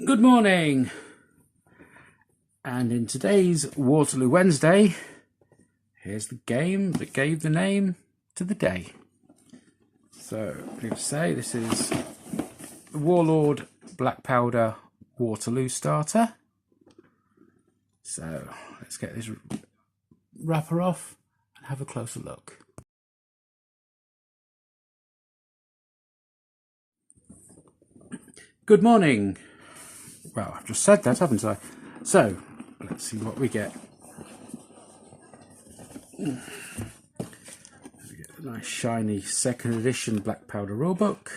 Good morning, and in today's Waterloo Wednesday, here's the game that gave the name to the day. So, I'm going to say this is the Warlord Black Powder Waterloo starter. So, let's get this wrapper off and have a closer look. Good morning. Well, I've just said that, haven't I? So, let's see what we get. We get a nice shiny second edition Black Powder rulebook.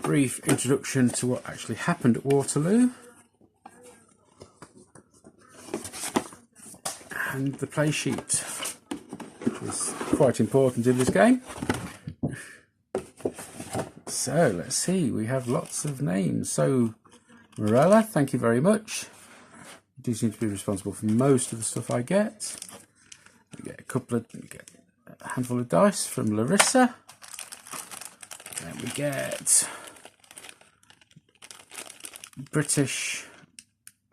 Brief introduction to what actually happened at Waterloo. And the play sheet, which is quite important in this game. So let's see, we have lots of names. So Morella, thank you very much. You do seem to be responsible for most of the stuff I get. We get a handful of dice from Larissa. And we get British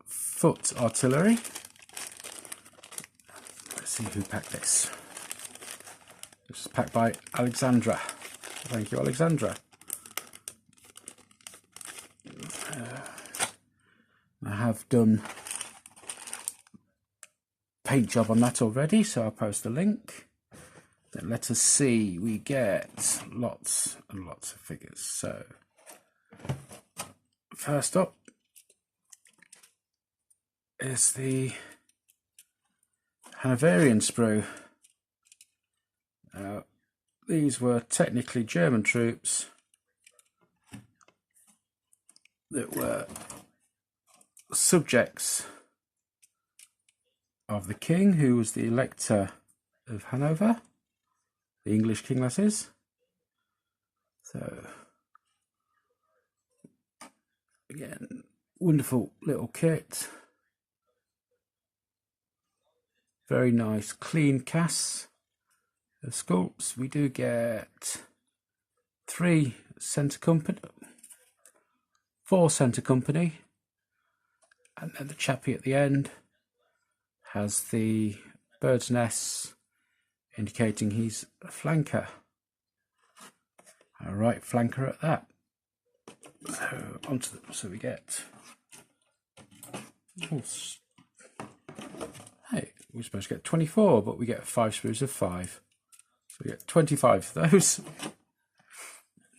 foot artillery. Let's see who packed this. This is packed by Alexandra. Thank you, Alexandra. I have done paint job on that already, so I'll post a link. Then let us see, we get lots and lots of figures. So first up is the Hanoverian sprue. These were technically German troops that were subjects of the king, who was the Elector of Hanover, the English king that is. So again, wonderful little kit, very nice clean casts of sculpts. We do get 4 centre company, and then the chappie at the end has the bird's nest indicating he's a flanker, a right flanker at that. So so we get, hey, we're supposed to get 24, but we get 5 sprues of 5, so we get 25 of those.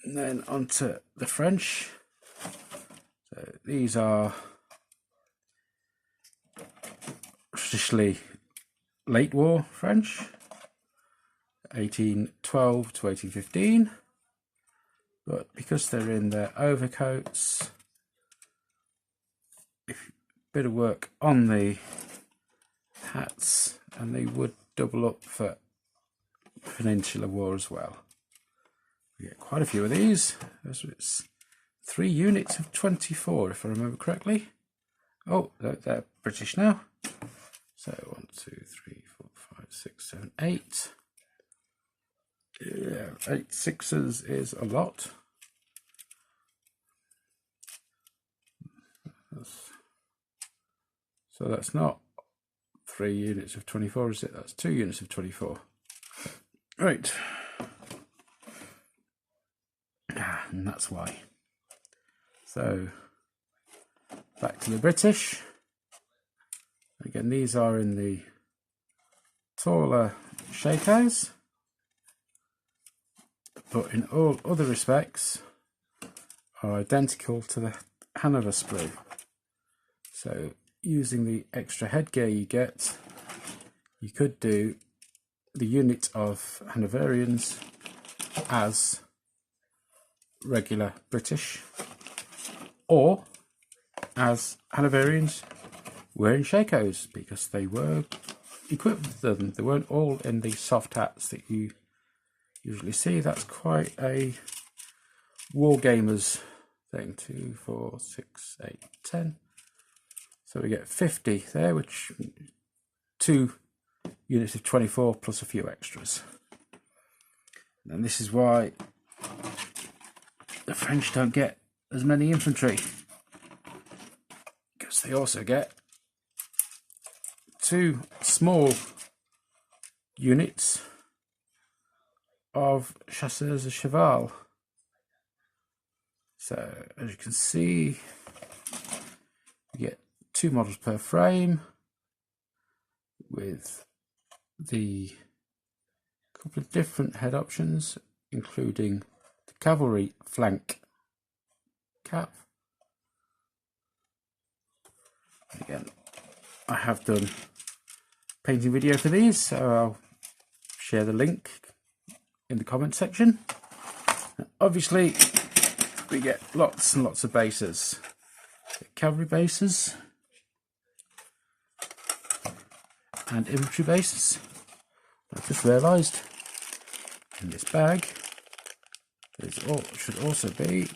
And then onto the French. So these are traditionally late war French, 1812 to 1815, but because they're in their overcoats, a bit of work on the hats, and they would double up for Peninsular War as well. We get quite a few of these. It's 3 units of 24, if I remember correctly. Oh, they're British now. So 1, 2, 3, 4, 5, 6, 7, 8. Yeah, 8 sixes is a lot. So that's not 3 units of 24, is it? That's 2 units of 24. Right. And that's why. So back to the British. Again, these are in the taller shakos, but in all other respects are identical to the Hanover sprue. So using the extra headgear you get, you could do the unit of Hanoverians as regular British, or as Hanoverians wearing shakos, because they were equipped with them. They weren't all in the soft hats that you usually see. That's quite a wargamers thing. 2, 4, 6, 8, 10. So we get 50 there, which 2 units of 24 plus a few extras. And this is why the French don't get as many infantry, because they also get 2 small units of chasseurs de cheval. So as you can see, you get 2 models per frame with the couple of different head options, including the cavalry flank cap. Again, I have done painting video for these, so I'll share the link in the comment section. And obviously we get lots and lots of bases, cavalry bases and infantry bases. I've just realised in this bag should also be,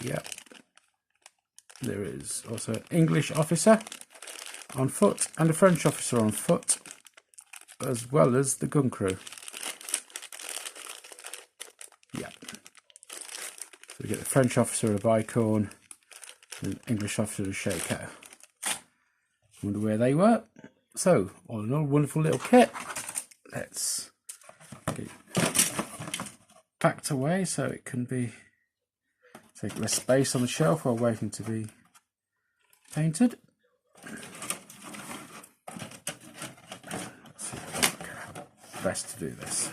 there is also an English officer on foot and a French officer on foot, as well as the gun crew. So we get the French officer a bicorn and an English officer a shako. Wonder where they were. So all in all, wonderful little kit. Let's get it packed away so it can be take less space on the shelf while waiting to be painted. Let's see how best to do this.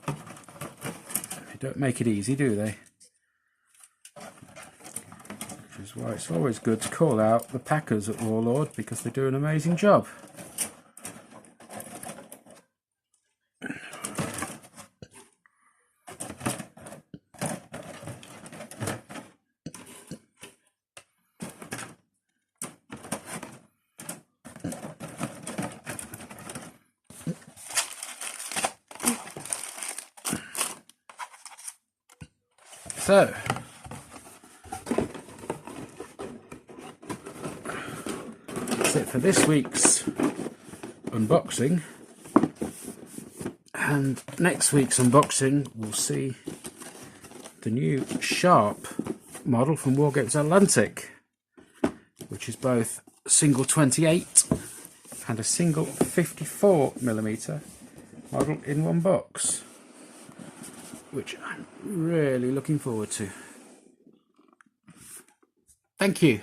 They don't make it easy, do they? Which is why it's always good to call out the packers at Warlord, because they do an amazing job. So, that's it for this week's unboxing, and next week's unboxing we'll see the new Sharp model from Wargames Atlantic, which is both a single 28 and a single 54mm model in one box, which I'm really looking forward to. Thank you.